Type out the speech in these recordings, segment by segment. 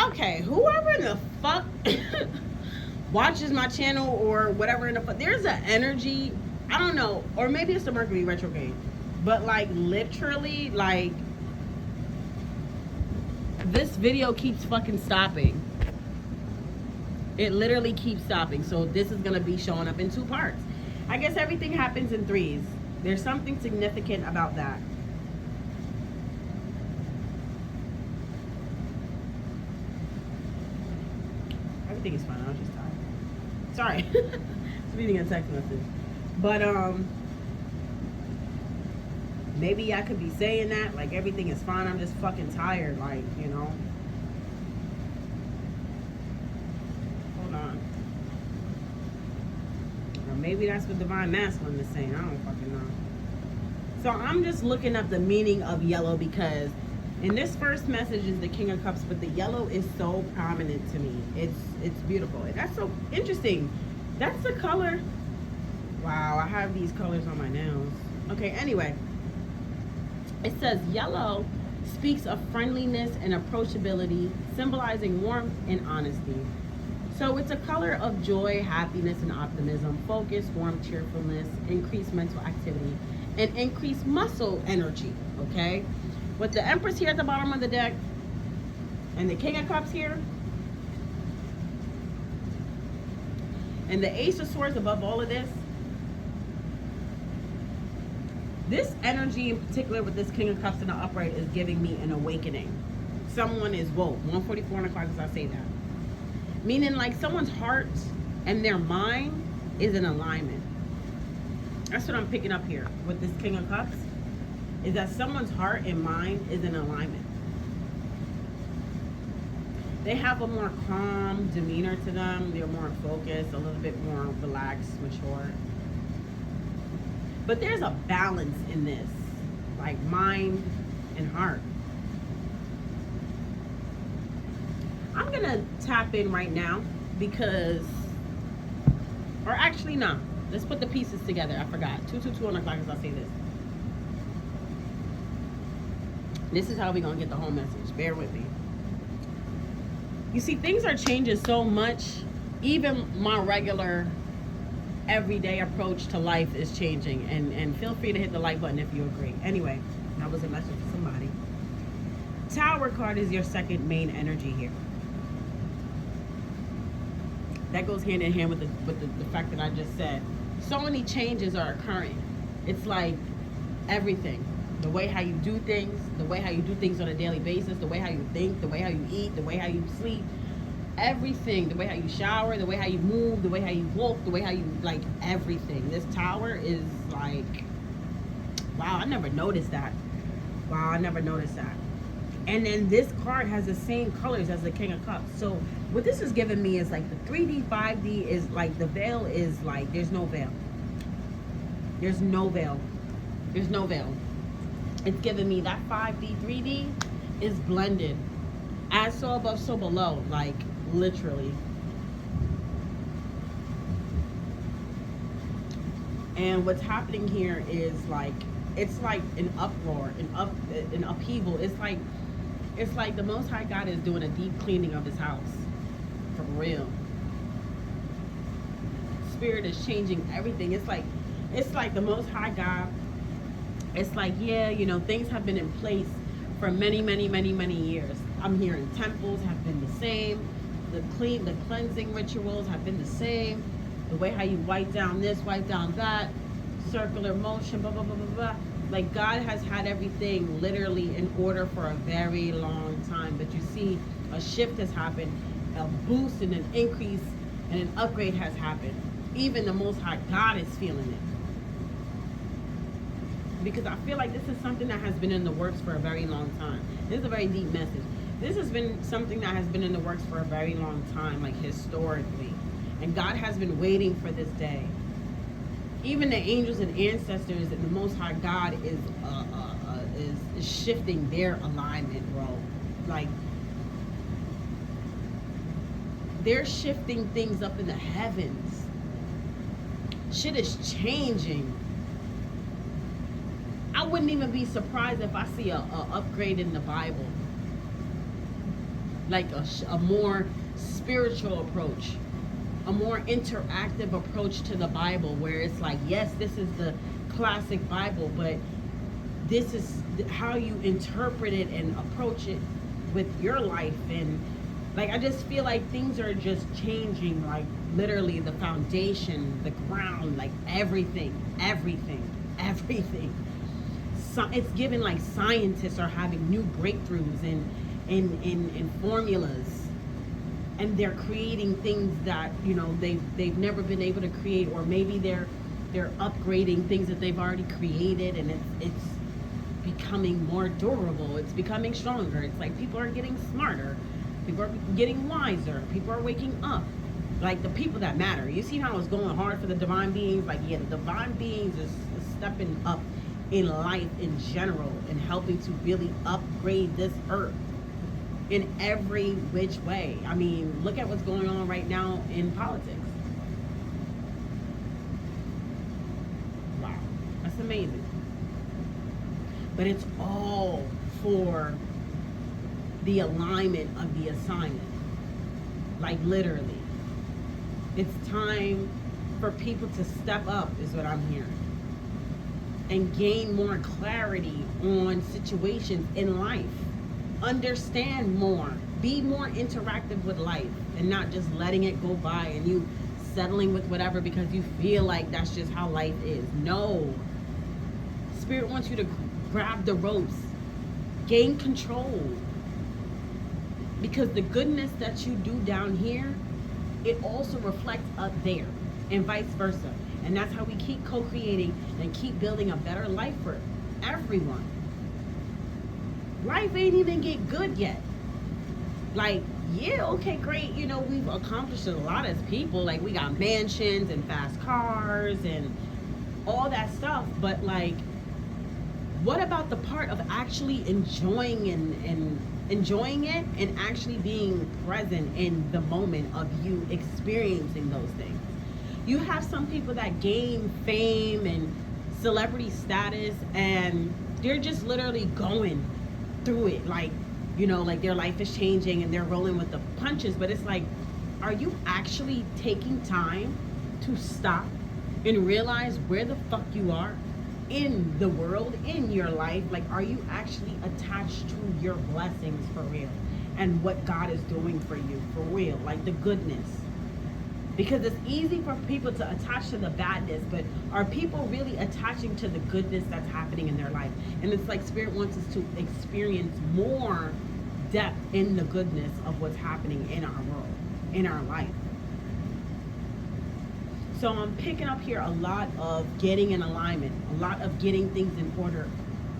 Okay, whoever the fuck watches my channel or whatever in the fuck, there's an energy. I don't know, or maybe it's the Mercury retrograde, but like literally, like this video keeps fucking stopping. It literally keeps stopping. So this is gonna be showing up in 2 parts. I guess everything happens in 3s. There's something significant about that. Everything is fine. I was just tired. Sorry. Just reading a text message. But maybe I could be saying that, like everything is fine. I'm just fucking tired, like, you know. Hold on. Or maybe that's what Divine Masculine is saying. I don't fucking know. So I'm just looking up the meaning of yellow because in this first message is the King of Cups, but the yellow is so prominent to me. It's beautiful. That's so interesting. That's the color. Wow, I have these colors on my nails. Okay, anyway. It says yellow speaks of friendliness and approachability, symbolizing warmth and honesty. So it's a color of joy, happiness, and optimism, focus, warmth, cheerfulness, increased mental activity, and increased muscle energy, okay? With the Empress here at the bottom of the deck, and the King of Cups here, and the Ace of Swords above all of this, this energy in particular with this King of Cups in the upright is giving me an awakening. Someone is woke. 1:44 o'clock as I say that. Meaning like someone's heart and their mind is in alignment. That's what I'm picking up here with this King of Cups. Is that someone's heart and mind is in alignment. They have a more calm demeanor to them. They're more focused, a little bit more relaxed, mature. But there's a balance in this, like mind and heart. I'm gonna tap in right now because, or actually no, let's put the pieces together. I forgot. 2:22 on the clock as I say this. This is how we're gonna get the whole message. Bear with me. You see, things are changing so much. Even my regular everyday approach to life is changing, and feel free to hit the like button if you agree. Anyway, that was a message for somebody. Tower card is your second main energy here. That goes hand in hand with the fact that I just said. So many changes are occurring. It's like everything. The way how you do things, the way how you do things on a daily basis, the way how you think, the way how you eat, the way how you sleep, everything, the way how you shower, the way how you move, the way how you walk, the way how you, like, everything. This tower is like, wow, I never noticed that. Wow, I never noticed that. And then this card has the same colors as the King of Cups. So what this is giving me is like the 3D, 5D is like the veil is like, there's no veil. There's no veil. There's no veil. It's giving me that 5D, 3D is blended. As so above, so below, like literally. And what's happening here is like, it's like an uproar, an upheaval. It's like the Most High God is doing a deep cleaning of his house. For real. Spirit is changing everything. It's like the Most High God. It's like, yeah, you know, things have been in place for many, many, many, many years. I'm hearing temples have been the same. The cleansing rituals have been the same. The way how you wipe down this, wipe down that, circular motion, blah, blah, blah, blah, blah. Like God has had everything literally in order for a very long time. But you see, a shift has happened, a boost and an increase and an upgrade has happened. Even the Most High God is feeling it. Because I feel like this is something that has been in the works for a very long time. This is a very deep message. This has been something that has been in the works for a very long time, like historically. And God has been waiting for this day. Even the angels and ancestors and the Most High God is shifting their alignment, bro. Like, they're shifting things up in the heavens. Shit is changing. I wouldn't even be surprised if I see a upgrade in the Bible. like a more spiritual approach, a more interactive approach to the Bible, where it's like, yes, this is the classic Bible, but this is how you interpret it and approach it with your life. And like, I just feel like things are just changing, like literally the foundation, the ground, like everything. So it's given, like, scientists are having new breakthroughs in formulas, and they're creating things that, you know, they've never been able to create, or maybe they're upgrading things that they've already created, and it's becoming more durable, it's becoming stronger. It's like people are getting smarter, people are getting wiser, people are waking up, like the people that matter. You see how it's going hard for the divine beings? Like, yeah, the divine beings is stepping up in life in general and helping to really upgrade this earth in every which way. I mean, look at what's going on right now in politics. Wow, that's amazing. But it's all for the alignment of the assignment. Like, literally. It's time for people to step up, is what I'm hearing, and gain more clarity on situations in life. Understand more. Be more interactive with life, and not just letting it go by and you settling with whatever because you feel like that's just how life is. No. Spirit wants you to grab the ropes. Gain control. Because the goodness that you do down here, it also reflects up there, and vice versa. And that's how we keep co-creating and keep building a better life for everyone. Life ain't even get good yet. Like, yeah, okay, great. You know, we've accomplished a lot as people. Like, we got mansions and fast cars and all that stuff. But, like, what about the part of actually enjoying and enjoying it, and actually being present in the moment of you experiencing those things? You have some people that gain fame and celebrity status, and they're just literally going through it. Like, you know, like their life is changing and they're rolling with the punches. But it's like, are you actually taking time to stop and realize where the fuck you are in the world, in your life? Like, are you actually attached to your blessings for real, and what God is doing for you for real, like the goodness? Because it's easy for people to attach to the badness, but are people really attaching to the goodness that's happening in their life? And it's like Spirit wants us to experience more depth in the goodness of what's happening in our world, in our life. So I'm picking up here a lot of getting in alignment, a lot of getting things in order.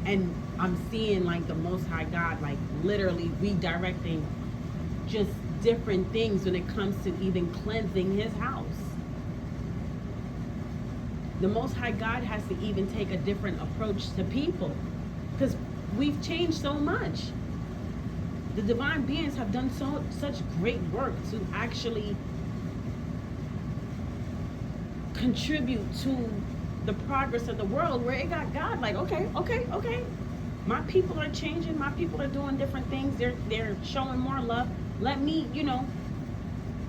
And I'm seeing, like, the Most High God, like, literally redirecting just different things when it comes to even cleansing his house. The Most High God has to even take a different approach to people, because we've changed so much. The divine beings have done such great work to actually contribute to the progress of the world, where it got God like, okay, my people are changing, my people are doing different things, they're showing more love. Let me, you know,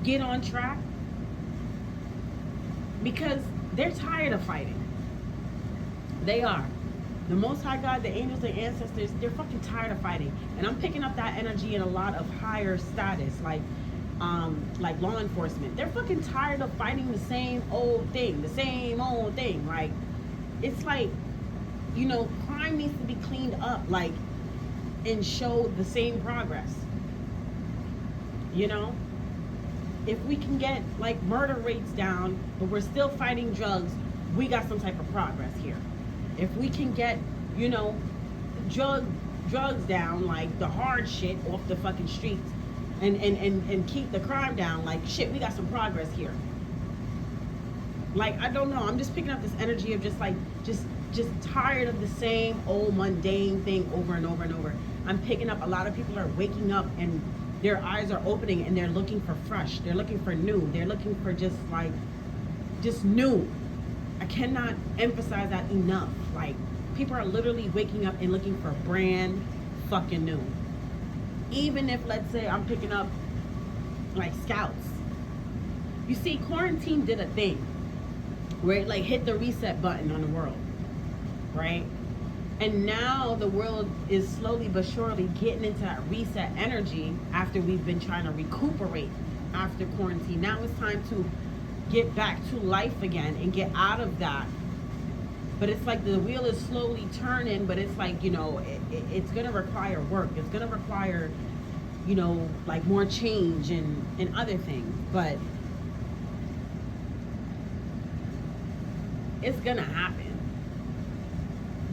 get on track, because they're tired of fighting. They are. The Most High God, the angels, the ancestors, they're fucking tired of fighting. And I'm picking up that energy in a lot of higher status, like law enforcement. They're fucking tired of fighting the same old thing. Like, it's like, you know, crime needs to be cleaned up, like, and show the same progress. You know, if we can get, like, murder rates down, but we're still fighting drugs, we got some type of progress here. If we can get, you know, drugs down, like the hard shit off the fucking streets, and keep the crime down, like, shit, we got some progress here. Like, I don't know, I'm just picking up this energy of just tired of the same old mundane thing over and over and over. I'm picking up a lot of people are waking up and their eyes are opening and they're looking for fresh. They're looking for new. They're looking for just new. I cannot emphasize that enough. Like, people are literally waking up and looking for brand fucking new. Even if, let's say, I'm picking up like scouts. You see, quarantine did a thing where it like hit the reset button on the world, right? And now the world is slowly but surely getting into that reset energy after we've been trying to recuperate after quarantine. Now it's time to get back to life again and get out of that. But it's like the wheel is slowly turning, but it's like, it's going to require work. It's going to require, like more change and other things. But it's going to happen.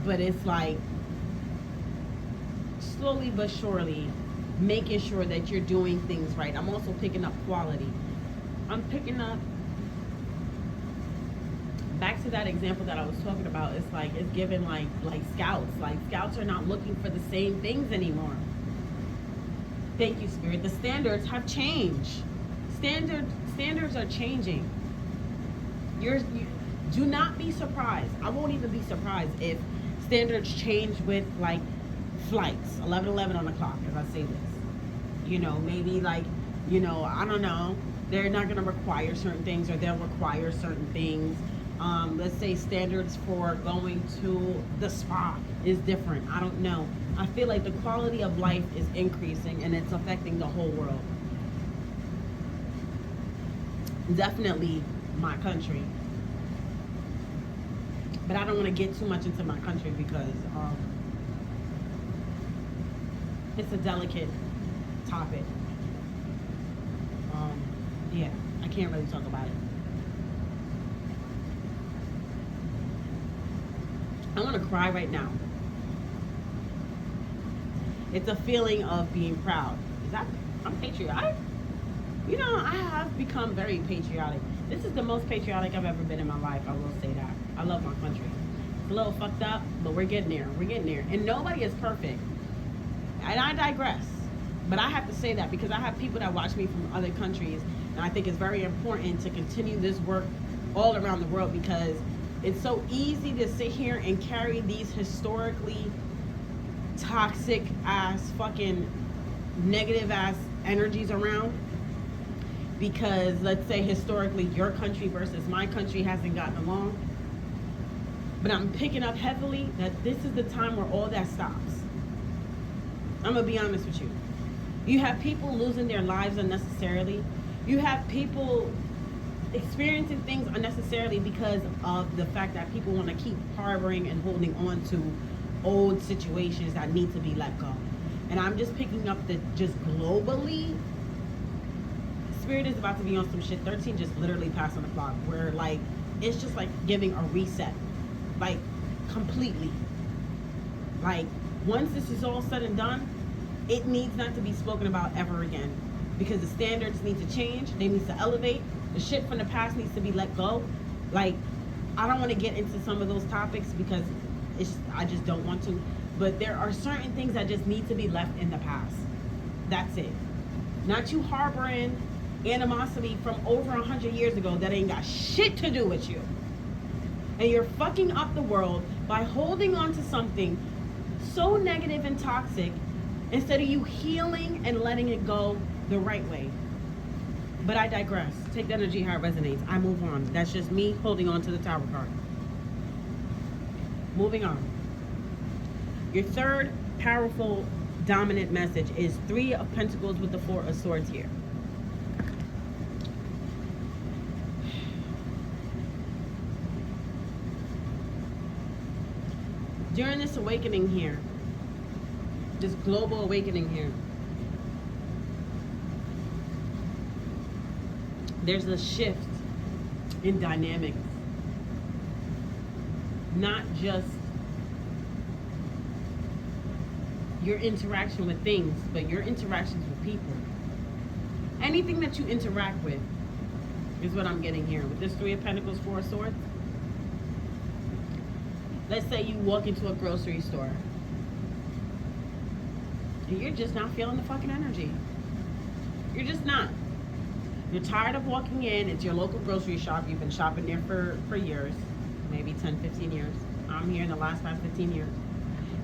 But it's like slowly but surely making sure that you're doing things right. I'm also picking up quality. I'm picking up, back to that example that I was talking about, it's like it's given like scouts. Like scouts are not looking for the same things anymore. Thank you, Spirit. The standards have changed. Standards are changing. You do not be surprised. I won't even be surprised if standards change with like flights, 11:11 on the clock, as I say this. Maybe like, I don't know. They're not going to require certain things, or they'll require certain things. Let's say standards for going to the spa is different. I don't know. I feel like the quality of life is increasing and it's affecting the whole world. Definitely my country. But I don't want to get too much into my country because it's a delicate topic. Yeah, I can't really talk about it. I want to cry right now. It's a feeling of being proud. I'm patriotic. I have become very patriotic. This is the most patriotic I've ever been in my life. I will say that. I love my country. It's a little fucked up, but we're getting there. We're getting there. And nobody is perfect. And I digress. But I have to say that because I have people that watch me from other countries, and I think it's very important to continue this work all around the world because it's so easy to sit here and carry these historically toxic ass fucking negative ass energies around because let's say historically your country versus my country hasn't gotten along. But I'm picking up heavily that this is the time where all that stops. I'm gonna be honest with you. You have people losing their lives unnecessarily. You have people experiencing things unnecessarily because of the fact that people want to keep harboring and holding on to old situations that need to be let go. And I'm just picking up that just globally, Spirit is about to be on some shit. 13 just literally passed on the clock where like it's just like giving a reset, like completely. Like once this is all said and done, it needs not to be spoken about ever again because the standards need to change. They need to elevate. The shit from the past needs to be let go. Like, I don't want to get into some of those topics because I just don't want to. But there are certain things that just need to be left in the past. That's it. Not you harboring animosity from over 100 years ago that ain't got shit to do with you. And you're fucking up the world by holding on to something so negative and toxic instead of you healing and letting it go the right way. But I digress. Take the energy how it resonates. I move on. That's just me holding on to the Tower card. Moving on. Your third powerful dominant message is 3 of Pentacles with the 4 of Swords here. During this awakening here, this global awakening here, there's a shift in dynamics. Not just your interaction with things, but your interactions with people. Anything that you interact with is what I'm getting here. With this 3 of Pentacles, 4 of Swords. Let's say you walk into a grocery store and you're just not feeling the fucking energy. You're just not. You're tired of walking in. It's your local grocery shop. You've been shopping there for years, maybe 10, 15 years. I'm here in the last 5, 15 years.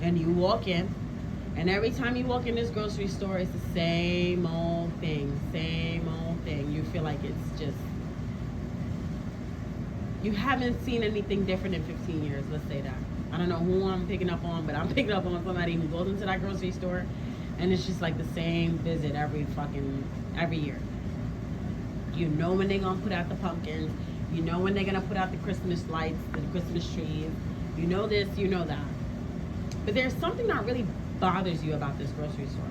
And you walk in And every time you walk in this grocery store, it's the same old thing, same old thing. You feel like it's just, you haven't seen anything different in 15 years, let's say that. I don't know who I'm picking up on, but I'm picking up on somebody who goes into that grocery store and it's just like the same visit every year. You know when they're gonna put out the pumpkins, you know when they're gonna put out the Christmas lights, the Christmas trees, you know this, you know that. But there's something that really bothers you about this grocery store.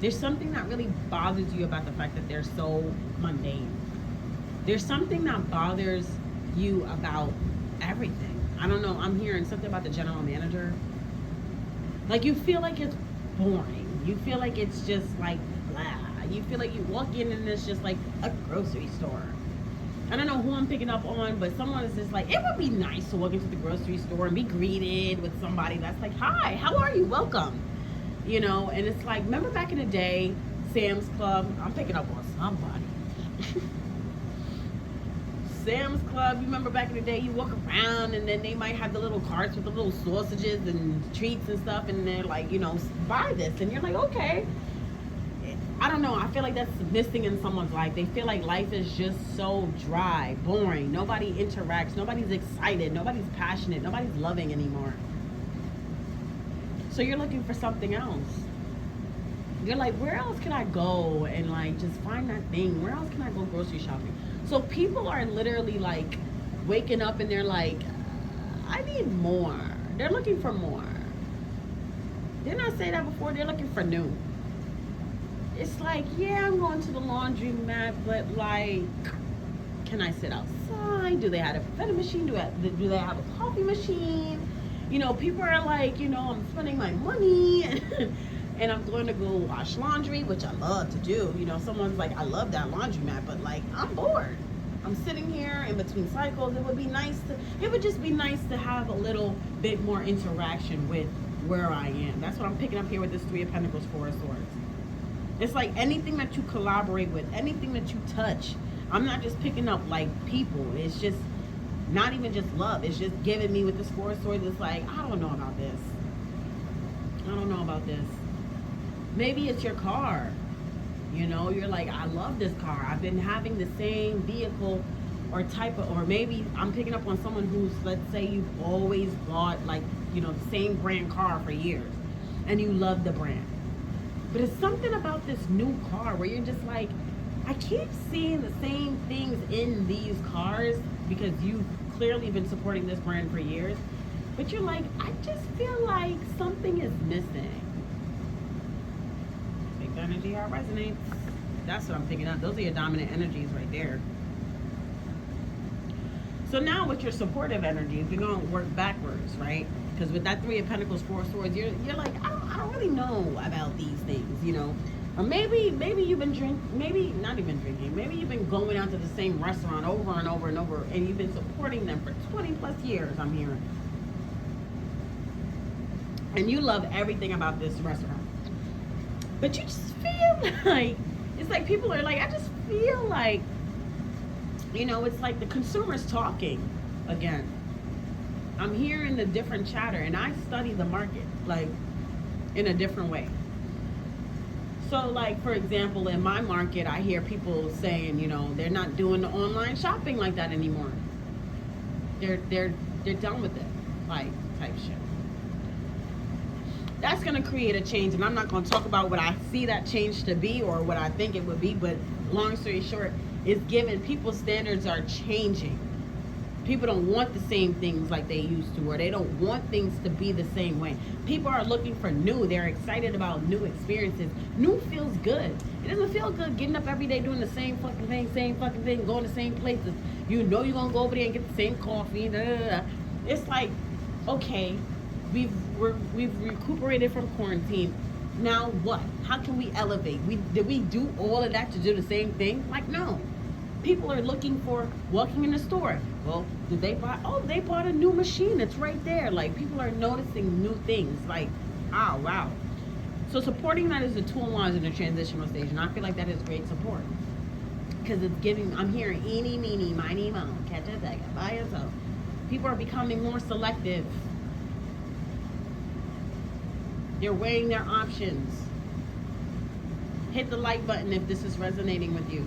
There's something that really bothers you about the fact that they're so mundane. There's something that bothers you about everything. I don't know, I'm hearing something about the general manager. Like, you feel like it's boring. You feel like it's just like blah. You feel like you walk in and it's just like a grocery store. I don't know who I'm picking up on, but someone is just like, it would be nice to walk into the grocery store and be greeted with somebody that's like, hi, how are you? Welcome. You know, and it's like, remember back in the day, Sam's Club? I'm picking up on somebody. Sam's Club, you remember back in the day, you walk around and then they might have the little carts with the little sausages and treats and stuff, and they're like, you know, buy this. And you're like, okay. I don't know, I feel like that's missing in someone's life. They feel like life is just so dry, boring. Nobody interacts, nobody's excited, nobody's passionate, nobody's loving anymore. So you're looking for something else. You're like, where else can I go and like just find that thing? Where else can I go grocery shopping? So people are literally like waking up and they're like, I need more. They're looking for more. Didn't I say that before? They're looking for new. It's like, yeah, I'm going to the laundromat, but like, can I sit outside? Do they have a vending machine? Do they have a coffee machine? You know, people are like, you know, I'm spending my money and I'm going to go wash laundry, which I love to do. You know, someone's like, I love that laundromat, but like, I'm bored. I'm sitting here in between cycles. It would just be nice to have a little bit more interaction with where I am. That's what I'm picking up here with this Three of Pentacles, Four of Swords. It's like anything that you collaborate with, anything that you touch. I'm not just picking up like people. It's just not even just love. It's just giving me with this Four of Swords. It's like, I don't know about this. I don't know about this. Maybe it's your car. You know, you're like, I love this car. I've been having the same vehicle or type of, or maybe I'm picking up on someone who's, let's say you've always bought like, you know, the same brand car for years and you love the brand. But it's something about this new car where you're just like, I keep seeing the same things in these cars because you've clearly been supporting this brand for years. But you're like, I just feel like something is missing. Big energy, how it resonates. That's what I'm picking up. Those are your dominant energies right there. So now with your supportive energies, we're going to work backwards, right? Because with that Three of Pentacles, Four of Swords, you're like, I don't really know about these things, you know. Or maybe you've been maybe not even drinking. Maybe you've been going out to the same restaurant over and over and over, and you've been supporting them for 20 plus years, I'm hearing. And you love everything about this restaurant. But you just feel like, it's like people are like, I just feel like, you know, it's like the consumer's talking again. I'm hearing the different chatter, and I study the market like in a different way. So like, for example, in my market, I hear people saying, you know, they're not doing the online shopping like that anymore. They're done with it, like type shit. That's gonna create a change, and I'm not gonna talk about what I see that change to be or what I think it would be, but long story short, it's given people's standards are changing. People don't want the same things like they used to, or they don't want things to be the same way. People are looking for new. They're excited about new experiences. New feels good. It doesn't feel good getting up every day doing the same fucking thing, going to the same places. You know you're going to go over there and get the same coffee. Blah, blah, blah. It's like, okay, we've recuperated from quarantine. Now what? How can we elevate? Did we do all of that to do the same thing? Like, no. People are looking for walking in the store. Well, did they buy? Oh, they bought a new machine. It's right there. Like, people are noticing new things. Like, oh, wow. So supporting that is the tool lines in the transitional stage. And I feel like that is great support. Because it's giving, I'm hearing eeny, meeny, miny, mo, catch a tiger by yourself. People are becoming more selective. They're weighing their options. Hit the like button if this is resonating with you.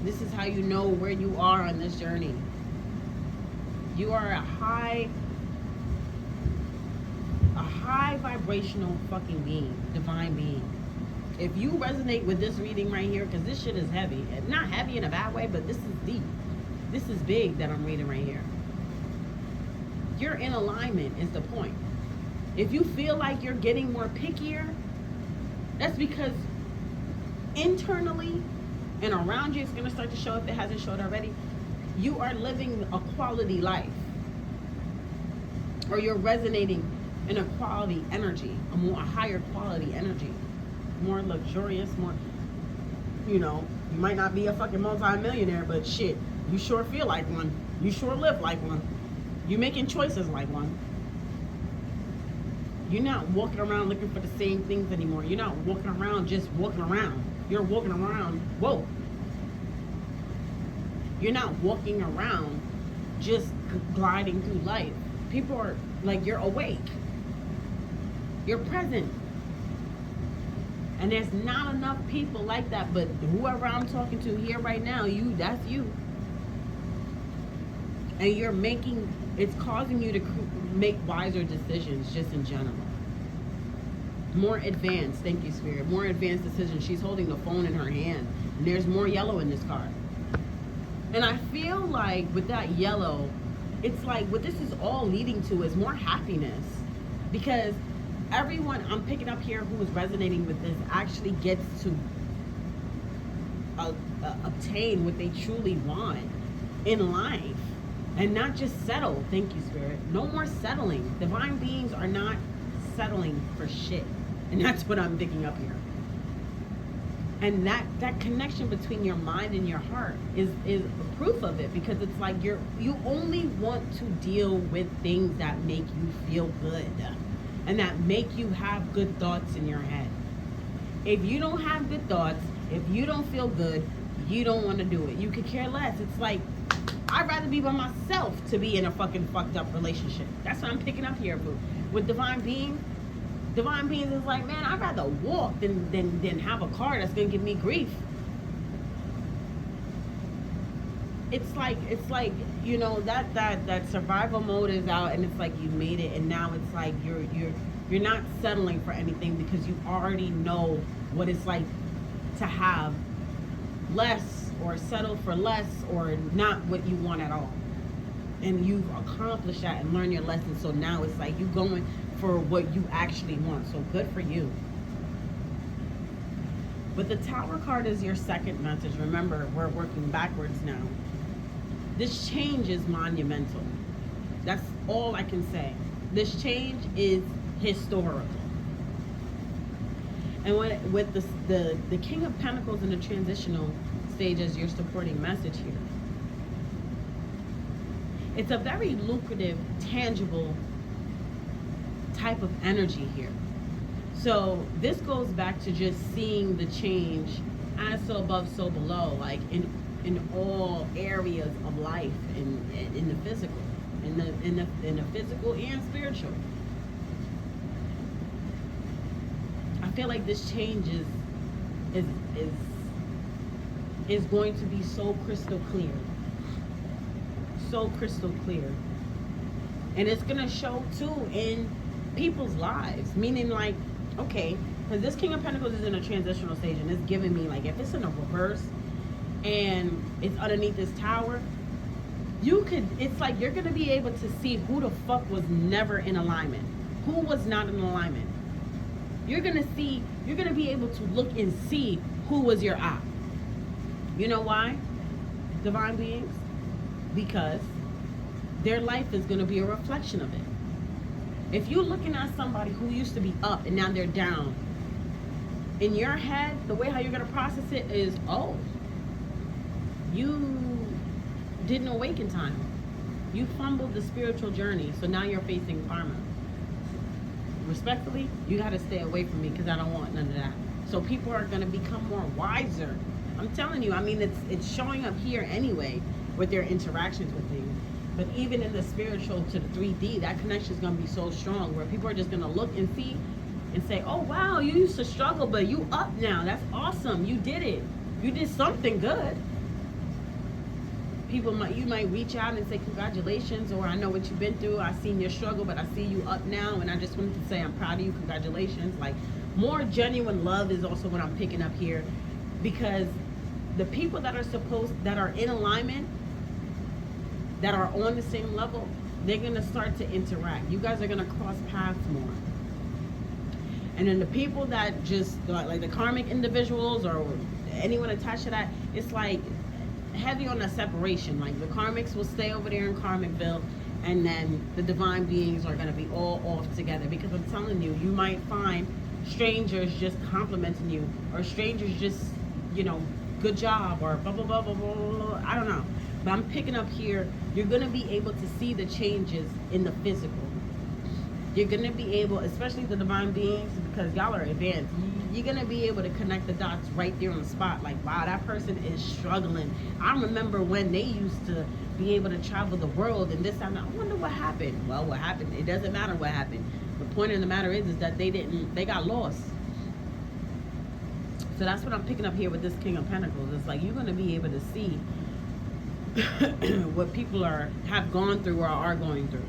This is how you know where you are on this journey. You are a high vibrational fucking being, divine being. If you resonate with this reading right here, because this shit is heavy. Not heavy in a bad way, but this is deep. This is big that I'm reading right here. You're in alignment is the point. If you feel like you're getting more pickier, that's because internally and around you, it's going to start to show if it hasn't showed already. You are living a quality life. Or you're resonating in a quality energy, a higher quality energy. More luxurious, more, you might not be a fucking multi-millionaire, but shit, you sure feel like one. You sure live like one. You're making choices like one. You're not walking around looking for the same things anymore. You're not walking around just walking around. You're walking around, whoa. You're not walking around just gliding through life. People are like, you're awake. You're present. And there's not enough people like that, but whoever I'm talking to here right now, that's you. And you're making, it's causing you to make wiser decisions just in general. More advanced, thank you, Spirit. More advanced decisions. She's holding the phone in her hand, and there's more yellow in this card. And I feel like with that yellow, it's like what this is all leading to is more happiness. Because everyone I'm picking up here who is resonating with this actually gets to obtain what they truly want in life. And not just settle. Thank you, Spirit. No more settling. Divine beings are not settling for shit. And that's what I'm picking up here. And that connection between your mind and your heart is proof of it, because it's like you only want to deal with things that make you feel good and that make you have good thoughts in your head. If you don't have good thoughts, if you don't feel good, you don't want to do it. You could care less. It's like, I'd rather be by myself to be in a fucking fucked up relationship. That's what I'm picking up here, boo. With divine beings is like, man, I'd rather walk than have a car that's gonna give me grief. It's like that survival mode is out, and it's like you made it, and now it's like you're not settling for anything because you already know what it's like to have less, or settle for less, or not what you want at all. And you've accomplished that and learned your lesson. So now it's like you going for what you actually want. So good for you. But the Tower card is your second message. Remember, we're working backwards now. This change is monumental. That's all I can say. This change is historical. And with the King of Pentacles in the transitional stage as your supporting message here, it's a very lucrative, tangible type of energy here. So this goes back to just seeing the change as so above, so below, like in all areas of life, in the physical, in the physical and spiritual. I feel like this change is going to be so crystal clear. So crystal clear. And it's going to show too in people's lives. Meaning like, okay, because this King of Pentacles is in a transitional stage, and it's giving me like, if it's in a reverse and it's underneath this tower, it's like you're going to be able to see who the fuck was never in alignment. Who was not in alignment. You're going to be able to look and see who was your eye. You know why? Divine beings? Because their life is going to be a reflection of it. If you're looking at somebody who used to be up and now they're down, in your head, the way how you're going to process it is, oh, you didn't awake in time. You fumbled the spiritual journey, so now you're facing karma. Respectfully, you got to stay away from me because I don't want none of that. So people are going to become more wiser. I'm telling you, I mean, it's showing up here anyway with their interactions with things. But even in the spiritual to the 3D, that connection is going to be so strong where people are just going to look and see and say, oh wow, you used to struggle, but you up now. That's awesome. You did it. You did something good. You might reach out and say congratulations, or I know what you've been through. I've seen your struggle, but I see you up now, and I just wanted to say I'm proud of you. Congratulations. Like, more genuine love is also what I'm picking up here, because the people that are in alignment, that are on the same level, they're gonna start to interact. You guys are gonna cross paths more. And then the people that just like the karmic individuals or anyone attached to that, it's like heavy on the separation. Like the karmics will stay over there in Karmicville, and then the divine beings are going to be all off together, because I'm telling you, you might find strangers just complimenting you, or strangers just, good job, or blah blah blah blah blah, blah. I don't know, but I'm picking up here, you're going to be able to see the changes in the physical. You're going to be able, especially the divine beings, because y'all are advanced, you're going to be able to connect the dots right there on the spot. Like, wow, that person is struggling. I remember when they used to be able to travel the world and this time. I wonder what happened. Well, what happened? It doesn't matter what happened. The point of the matter is that they got lost. So that's what I'm picking up here with this King of Pentacles. It's like you're going to be able to see what people have gone through or are going through.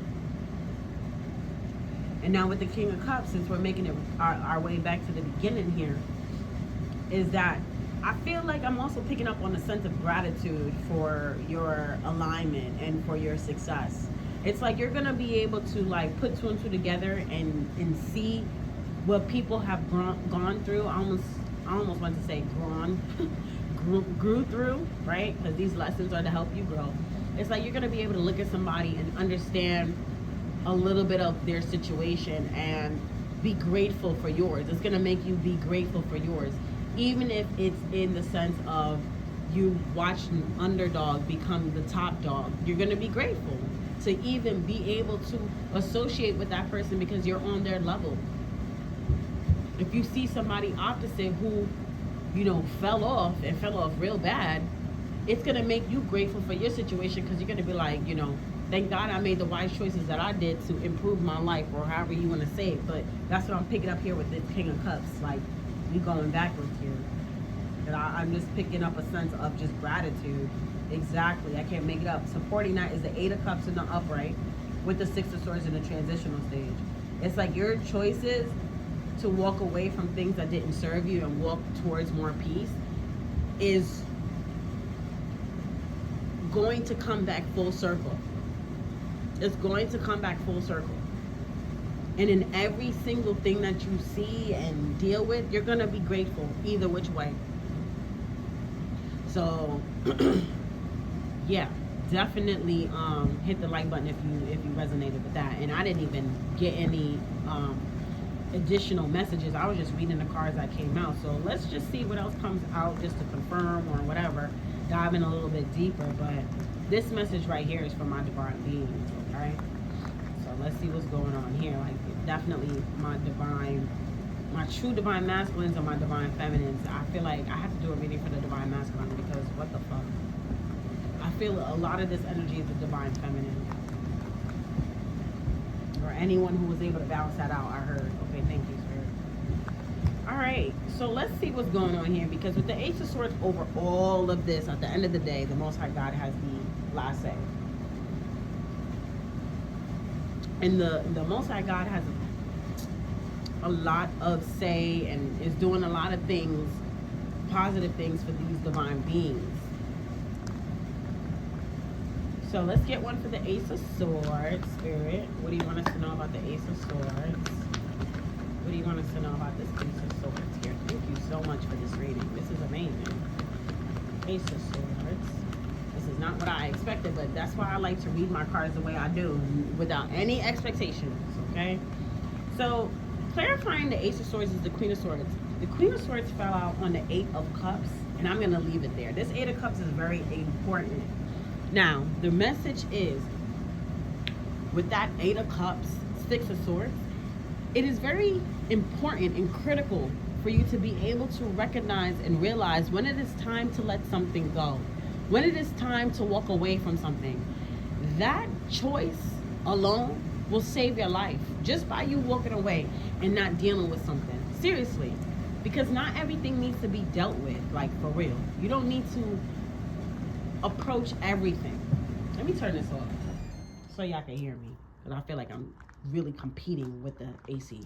And now with the King of Cups, since we're making it our way back to the beginning here, is that I feel like I'm also picking up on a sense of gratitude for your alignment and for your success. It's like you're going to be able to like put two and two together and see what people have gone through. I almost want to say grew through, right? Because these lessons are to help you grow. It's like you're going to be able to look at somebody and understand a little bit of their situation and be grateful for yours. It's going to make you be grateful for yours, even if it's in the sense of you watched an underdog become the top dog. You're going to be grateful to even be able to associate with that person because you're on their level. If you see somebody opposite who, fell off real bad, it's going to make you grateful for your situation, because you're going to be like, thank God I made the wise choices that I did to improve my life, or however you want to say it. But that's what I'm picking up here with this King of Cups. Like, we going backwards here. And I'm just picking up a sense of just gratitude. Exactly. I can't make it up. Supporting that is the Eight of Cups in the upright with the Six of Swords in the transitional stage. It's like your choices to walk away from things that didn't serve you and walk towards more peace is going to come back full circle. It's going to come back full circle. And in every single thing that you see and deal with, you're going to be grateful either which way. So, yeah, definitely hit the like button if you resonated with that. And I didn't even get any additional messages. I was just reading the cards that came out. So let's just see what else comes out, just to confirm or whatever. Dive in a little bit deeper. But this message right here is for my divine beings, okay? So let's see what's going on here. Like, definitely my true divine masculines and my divine feminines. I feel like I have to do a reading for the divine masculine, because what the fuck? I feel a lot of this energy is the divine feminine. Or anyone who was able to balance that out, I heard. Okay, thank you, Spirit. All right, so let's see what's going on here, because with the Ace of Swords over all of this, at the end of the day, the Most High God has the last say. And the Most High God has a lot of say and is doing a lot of things, positive things for these divine beings. So let's get one for the Ace of Swords, Spirit. What do you want us to know about the Ace of Swords? What do you want us to know about this Ace of Swords here? Thank you so much for this reading. This is amazing. Ace of Swords. This is not what I expected, but that's why I like to read my cards the way I do, without any expectations, okay? So, clarifying the Ace of Swords is the Queen of Swords. The Queen of Swords fell out on the Eight of Cups, and I'm going to leave it there. This Eight of Cups is very important. Now, the message is, with that Eight of Cups, Six of Swords, it is very important and critical for you to be able to recognize and realize when it is time to let something go, when it is time to walk away from something. That choice alone will save your life. just by you walking away and not dealing with something. Seriously. Because not everything needs to be dealt with, like for real. You don't need to approach everything. Let me turn this off so y'all can hear me, because I feel like I'm really competing with the AC.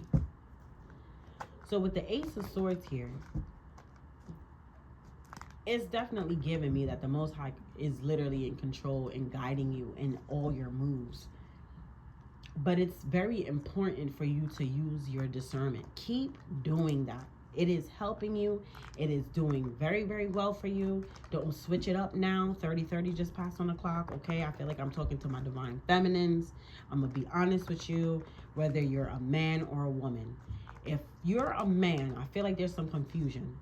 So with the Ace of Swords here, it's definitely giving me that the Most High is literally in control and guiding you in all your moves. But it's very important for you to use your discernment. Keep doing that. It is helping you. It is doing very, very well for you. Don't switch it up now. 30-30 just passed on the clock. Okay, I feel like I'm talking to my divine feminines. I'm going to be honest with you, whether you're a man or a woman. If you're a man, I feel like there's some confusion.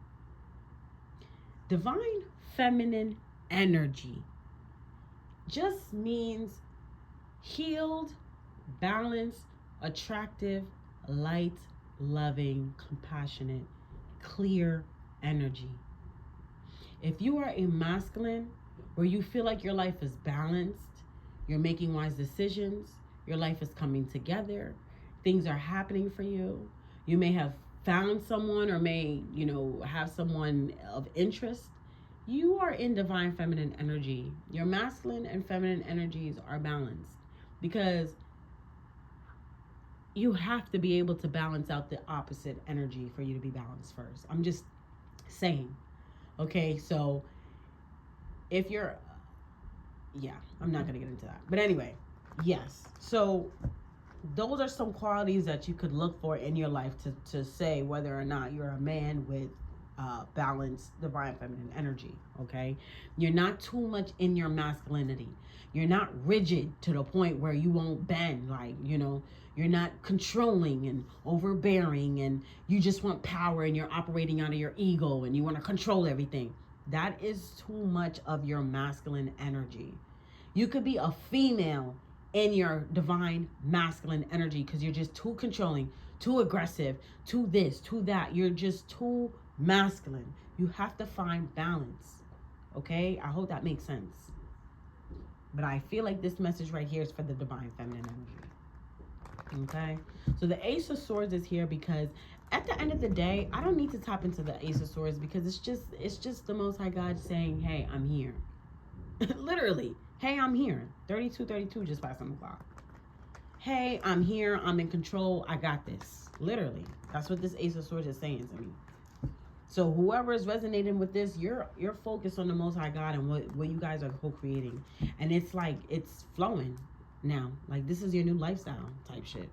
Divine feminine energy just means healed, balanced, attractive, light, loving, compassionate, clear energy. If you are a masculine, where you feel like your life is balanced, you're making wise decisions, your life is coming together, things are happening for you, you may have found someone or may, have someone of interest, you are in divine feminine energy. Your masculine and feminine energies are balanced, because you have to be able to balance out the opposite energy for you to be balanced first. I'm just saying. Okay, so if you're, I'm not going to get into that. But anyway, yes. So those are some qualities that you could look for in your life to say whether or not you're a man with balanced divine feminine energy. Okay, you're not too much in your masculinity. You're not rigid to the point where you won't bend. Like, you're not controlling and overbearing, and you just want power and you're operating out of your ego and you want to control everything. That is too much of your masculine energy. You could be a female in your divine masculine energy because you're just too controlling, too aggressive, too this, too that. You're just too masculine. You have to find balance. Okay? I hope that makes sense. But I feel like this message right here is for the divine feminine energy. Okay? So the Ace of Swords is here because at the end of the day, I don't need to tap into the Ace of Swords because it's just the Most High God saying, hey, I'm here. Literally. Hey, I'm here. 32 just passed on the clock. Hey, I'm here. I'm in control. I got this. Literally. That's what this Ace of Swords is saying to me. So whoever is resonating with this, you're focused on the Most High God and what you guys are co-creating. And it's like, it's flowing now. Like, this is your new lifestyle type shit.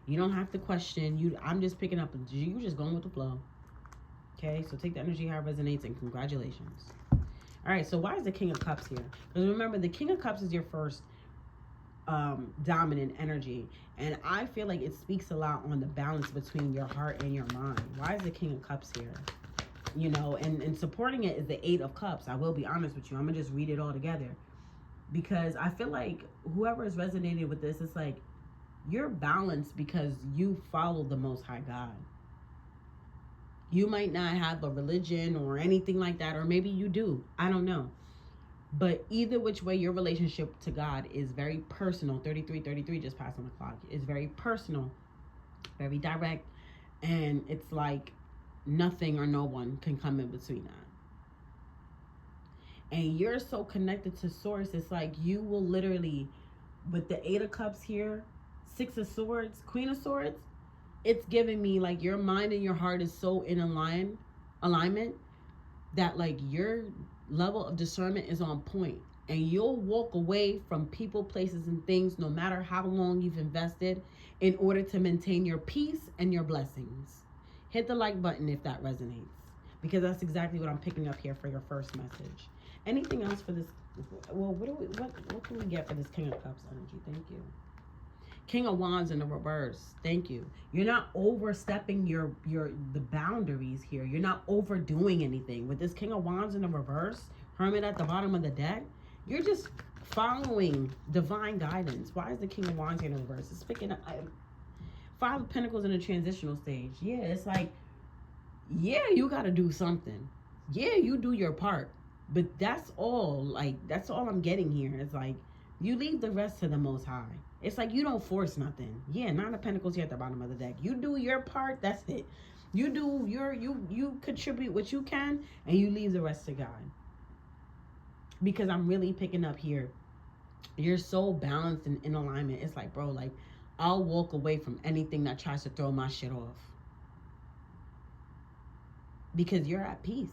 You don't have to question. I'm just picking up. You just going with the flow. Okay, so take the energy how it resonates, and congratulations. All right, so why is the King of Cups here? Because remember, the King of Cups is your first dominant energy. And I feel like it speaks a lot on the balance between your heart and your mind. Why is the King of Cups here? And supporting it is the Eight of Cups. I will be honest with you. I'm going to just read it all together. Because I feel like whoever is resonating with this, it's like you're balanced because you follow the Most High God. You might not have a religion or anything like that, or maybe you do. I don't know. But either which way, your relationship to God is very personal. 33 just passed on the clock. It's very personal, very direct, and it's like nothing or no one can come in between that. And you're so connected to Source, it's like you will literally, with the Eight of Cups here, Six of Swords, Queen of Swords, it's giving me like your mind and your heart is so in alignment that like your level of discernment is on point, and you'll walk away from people, places, and things no matter how long you've invested in order to maintain your peace and your blessings. Hit the like button if that resonates, because that's exactly what I'm picking up here for your first message. Anything else for this? Well, what can we get for this King of Cups energy? Thank you. King of Wands in the reverse. Thank you. You're not overstepping the boundaries here. You're not overdoing anything. With this King of Wands in the reverse, Hermit at the bottom of the deck, you're just following divine guidance. Why is the King of Wands here in the reverse? It's picking up Five of Pentacles in a transitional stage. Yeah, it's like, yeah, you got to do something. Yeah, you do your part. But that's all. Like, that's all I'm getting here. It's like, you leave the rest to the Most High. It's like you don't force nothing. Yeah, Nine of Pentacles here at the bottom of the deck. You do your part, that's it. You do you contribute what you can, and you leave the rest to God. Because I'm really picking up here, you're so balanced and in alignment. It's like, bro, like, I'll walk away from anything that tries to throw my shit off. Because you're at peace.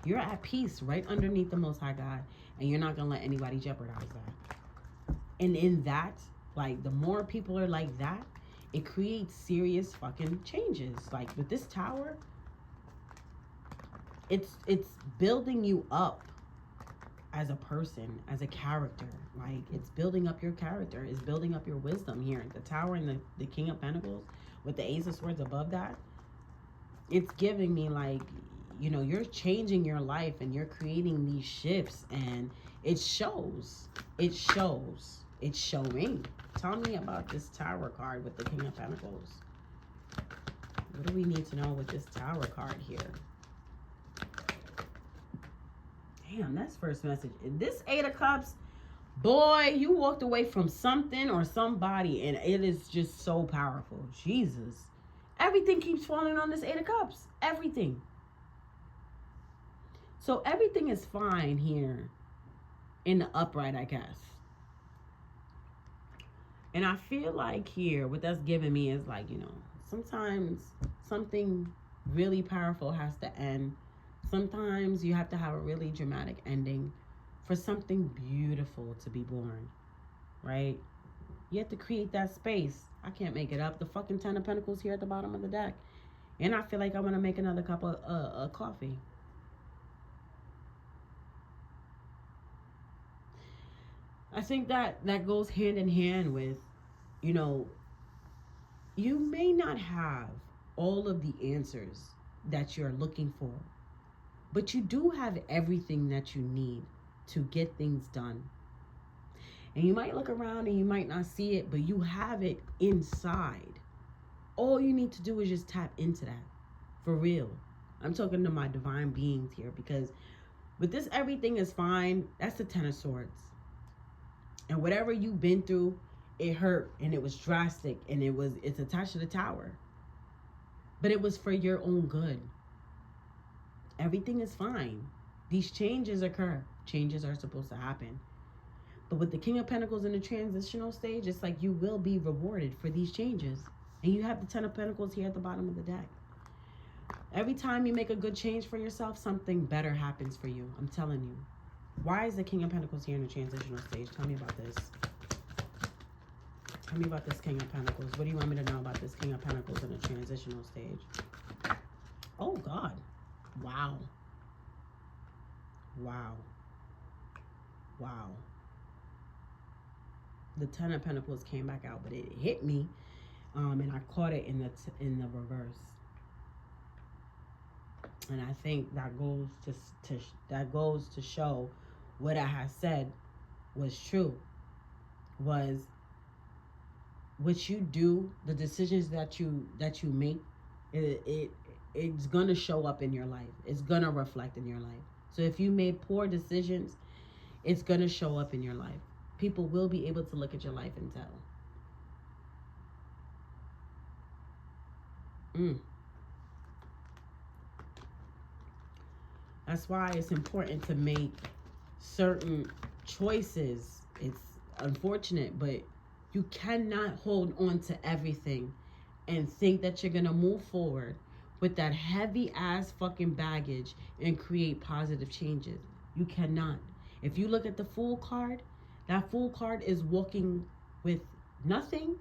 You're at peace right underneath the Most High God. And you're not going to let anybody jeopardize that. And in that, like, the more people are like that, it creates serious fucking changes. Like, with this tower, it's building you up as a person, as a character. Like, it's building up your character. It's building up your wisdom here. The tower and the King of Pentacles with the Ace of Swords above that, it's giving me, like, you know, you're changing your life and you're creating these shifts, and it shows. It shows. It's showing. Tell me about this Tower card with the King of Pentacles. What do we need to know with this Tower card here? Damn, that's first message. This Eight of Cups, boy, you walked away from something or somebody, and it is just so powerful. Jesus. Everything keeps falling on this Eight of Cups. Everything. So everything is fine here in the upright, I guess. And I feel like here, what that's giving me is like, you know, sometimes something really powerful has to end. Sometimes you have to have a really dramatic ending for something beautiful to be born, right? You have to create that space. I can't make it up. The fucking Ten of Pentacles here at the bottom of the deck. And I feel like I'm going to make another cup of coffee. I think that goes hand in hand with, you know, you may not have all of the answers that you're looking for, but you do have everything that you need to get things done. And you might look around and you might not see it, but you have it inside. All you need to do is just tap into that. For real. I'm talking to my divine beings here, because with this everything is fine, that's the Ten of Swords. And whatever you've been through, it hurt and it was drastic and it's attached to the Tower. But it was for your own good. Everything is fine. These changes occur. Changes are supposed to happen. But with the King of Pentacles in the transitional stage, it's like you will be rewarded for these changes. And you have the Ten of Pentacles here at the bottom of the deck. Every time you make a good change for yourself, something better happens for you. I'm telling you. Why is the King of Pentacles here in the transitional stage? Tell me about this. Tell me about this King of Pentacles. What do you want me to know about this King of Pentacles in the transitional stage? Oh, God. Wow. Wow. Wow. The Ten of Pentacles came back out, but it hit me, and I caught it in the reverse. And I think that goes to show what I had said was true. Was what you do, the decisions that you make, it's gonna show up in your life. It's gonna reflect in your life. So if you made poor decisions, it's gonna show up in your life. People will be able to look at your life and tell. That's why it's important to make certain choices. It's unfortunate, but you cannot hold on to everything and think that you're going to move forward with that heavy ass fucking baggage and create positive changes. You cannot. If you look at the Fool card, that Fool card is walking with nothing.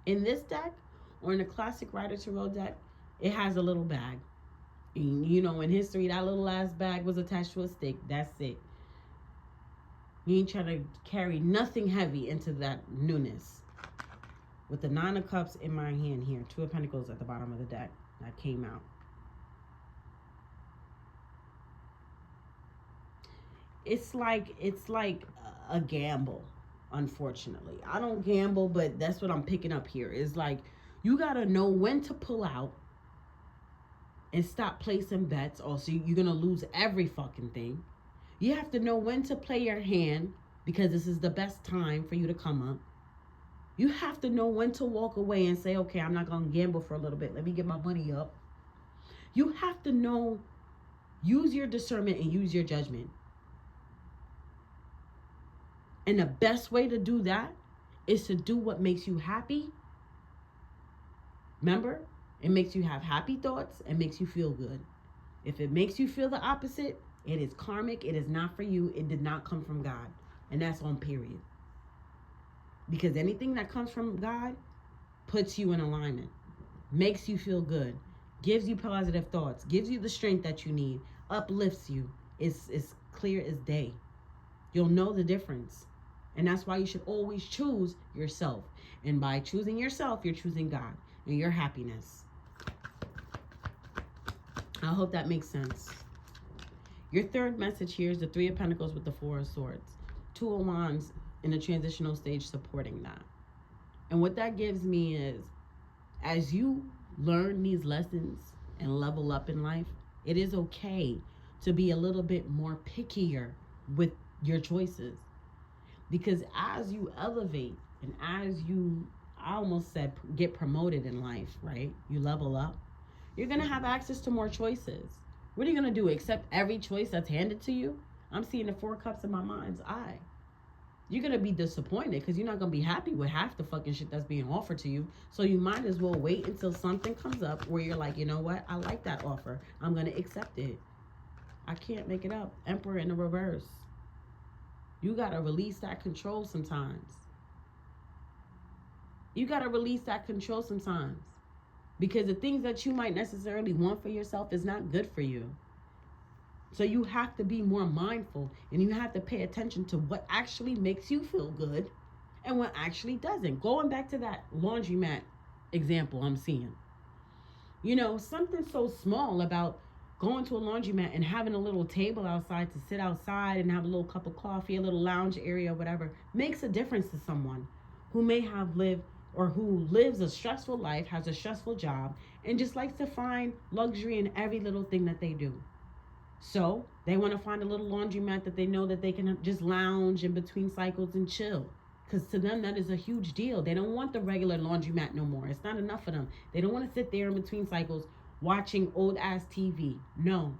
In this deck, or in the classic Rider Tarot deck, it has a little bag. And, you know, in history, that little ass bag was attached to a stick. That's it. You ain't trying to carry nothing heavy into that newness. With the Nine of Cups in my hand here, Two of Pentacles at the bottom of the deck, that came out. It's like a gamble, unfortunately. I don't gamble, but that's what I'm picking up here. It's like you got to know when to pull out and stop placing bets, or so you're going to lose every fucking thing. You have to know when to play your hand, because this is the best time for you to come up. You have to know when to walk away and say, okay, I'm not going to gamble for a little bit. Let me get my money up. You have to know, use your discernment and use your judgment. And the best way to do that is to do what makes you happy. Remember, it makes you have happy thoughts and makes you feel good. If it makes you feel the opposite, it is karmic. It is not for you. It did not come from God. And that's on period. Because anything that comes from God puts you in alignment, makes you feel good, gives you positive thoughts, gives you the strength that you need, uplifts you. It's clear as day. You'll know the difference. And that's why you should always choose yourself. And by choosing yourself, you're choosing God and your happiness. I hope that makes sense. Your third message here is the Three of Pentacles with the Four of Swords. Two of Wands in a transitional stage supporting that. And what that gives me is, as you learn these lessons and level up in life, it is okay to be a little bit more pickier with your choices. Because as you elevate and as you, I almost said, get promoted in life, right? You level up. You're going to have access to more choices. What are you going to do? Accept every choice that's handed to you? I'm seeing the Four Cups in my mind's eye. You're going to be disappointed because you're not going to be happy with half the fucking shit that's being offered to you. So you might as well wait until something comes up where you're like, you know what? I like that offer. I'm going to accept it. I can't make it up. Emperor in the reverse. You got to release that control sometimes. You got to release that control sometimes. Because the things that you might necessarily want for yourself is not good for you. So you have to be more mindful and you have to pay attention to what actually makes you feel good and what actually doesn't. Going back to that laundromat example I'm seeing. You know, something so small about going to a laundromat and having a little table outside to sit outside and have a little cup of coffee, a little lounge area, whatever, makes a difference to someone who may have lived or who lives a stressful life, has a stressful job, and just likes to find luxury in every little thing that they do. So they want to find a little laundromat that they know that they can just lounge in between cycles and chill. Because to them, that is a huge deal. They don't want the regular laundromat no more. It's not enough for them. They don't want to sit there in between cycles watching old ass TV. No.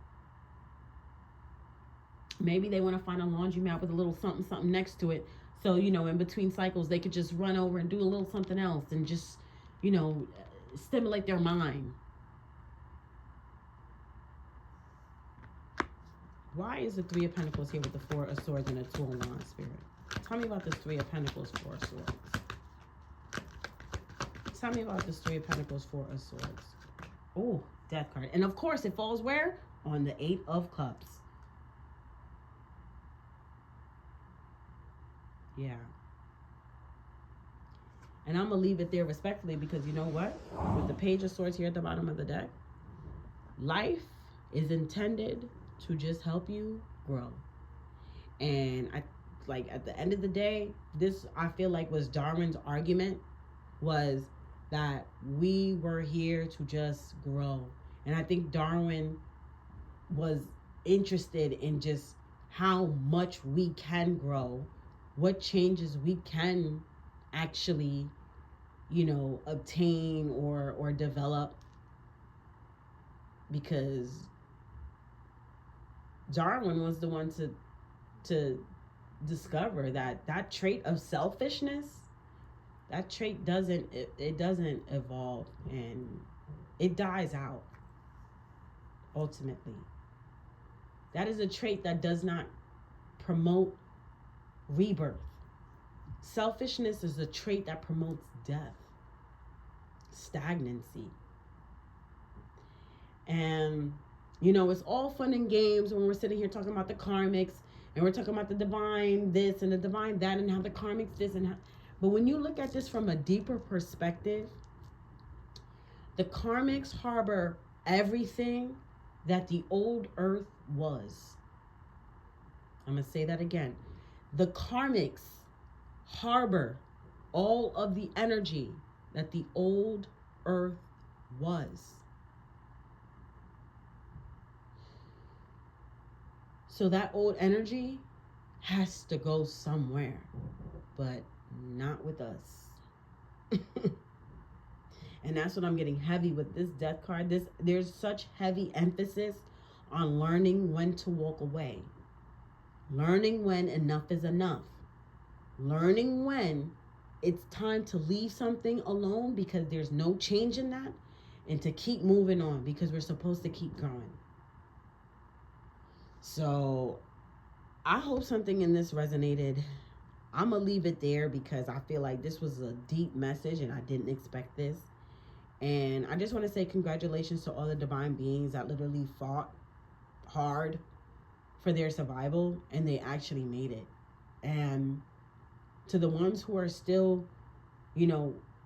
Maybe they want to find a laundromat with a little something next to it. So, you know, in between cycles, they could just run over and do a little something else and just, you know, stimulate their mind. Why is the Three of Pentacles here with the Four of Swords and the Two of Wands, Spirit? Tell me about this Three of Pentacles, Four of Swords. Tell me about this Three of Pentacles, Four of Swords. Oh, Death card. And of course, it falls where? On the Eight of Cups. Yeah. And I'm going to leave it there respectfully because you know what? With the Page of Swords here at the bottom of the deck, life is intended to just help you grow. And at the end of the day, this I feel like was Darwin's argument, was that we were here to just grow. And I think Darwin was interested in just how much we can grow, what changes we can actually, you know, obtain or develop. Because Darwin was the one to discover that trait of selfishness, that trait doesn't evolve and it dies out ultimately. That is a trait that does not promote rebirth. Selfishness is a trait that promotes death, stagnancy. And you know, it's all fun and games when we're sitting here talking about the karmics and we're talking about the divine this and the divine that and how the karmics this and how. But when you look at this from a deeper perspective, the karmics harbor everything that the old earth was. I'm going to say that again. The karmics harbor all of the energy that the old earth was. So that old energy has to go somewhere, but not with us. And that's what I'm getting heavy with this death card. There's such heavy emphasis on learning when to walk away. Learning when enough is enough. Learning when it's time to leave something alone because there's no change in that, and to keep moving on because we're supposed to keep going. So I hope something in this resonated. I'm going to leave it there because I feel like this was a deep message and I didn't expect this. And I just want to say congratulations to all the divine beings that literally fought hard for their survival and they actually made it. And to the ones who are still,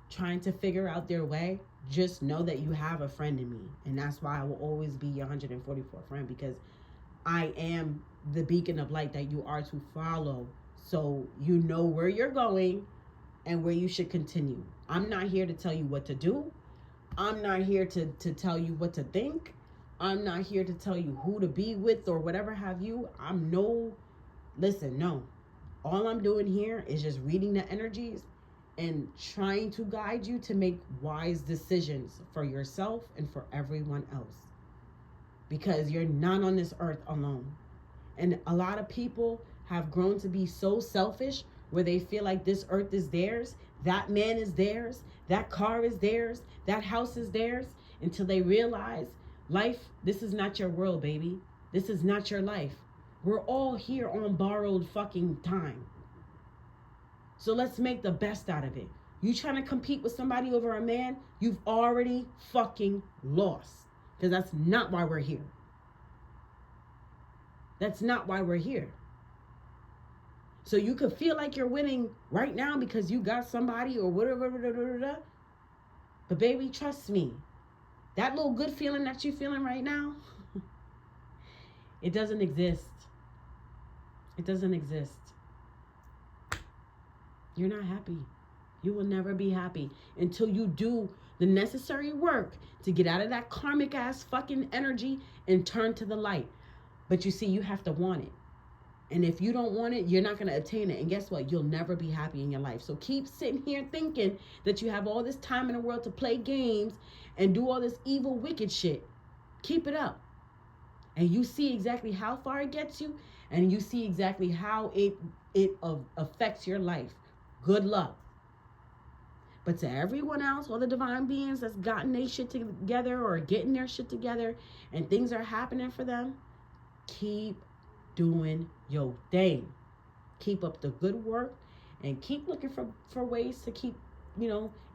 trying to figure out their way, just know that you have a friend in me. And that's why I will always be your 144th friend, because I am the beacon of light that you are to follow. So you know where you're going and where you should continue. I'm not here to tell you what to do. I'm not here to tell you what to think. I'm not here to tell you who to be with or whatever have you. No. All I'm doing here is just reading the energies and trying to guide you to make wise decisions for yourself and for everyone else. Because you're not on this earth alone. And a lot of people have grown to be so selfish where they feel like this earth is theirs, that man is theirs, that car is theirs, that house is theirs, until they realize life, this is not your world, baby. This is not your life. We're all here on borrowed fucking time. So let's make the best out of it. You trying to compete with somebody over a man, you've already fucking lost. Because that's not why we're here. That's not why we're here. So you could feel like you're winning right now because you got somebody or whatever. But baby, trust me. That little good feeling that you're feeling right now, it doesn't exist. It doesn't exist. You're not happy. You will never be happy until you do the necessary work to get out of that karmic ass fucking energy and turn to the light. But you see, you have to want it. And if you don't want it, you're not going to attain it. And guess what? You'll never be happy in your life. So keep sitting here thinking that you have all this time in the world to play games and do all this evil, wicked shit. Keep it up. And you see exactly how far it gets you. And you see exactly how it affects your life. Good luck. But to everyone else, all the divine beings that's gotten their shit together or getting their shit together and things are happening for them, keep doing your thing. Keep up the good work and keep looking for ways to keep,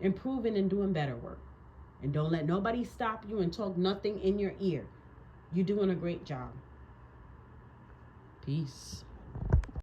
improving and doing better work. And don't let nobody stop you and talk nothing in your ear. You're doing a great job. Peace.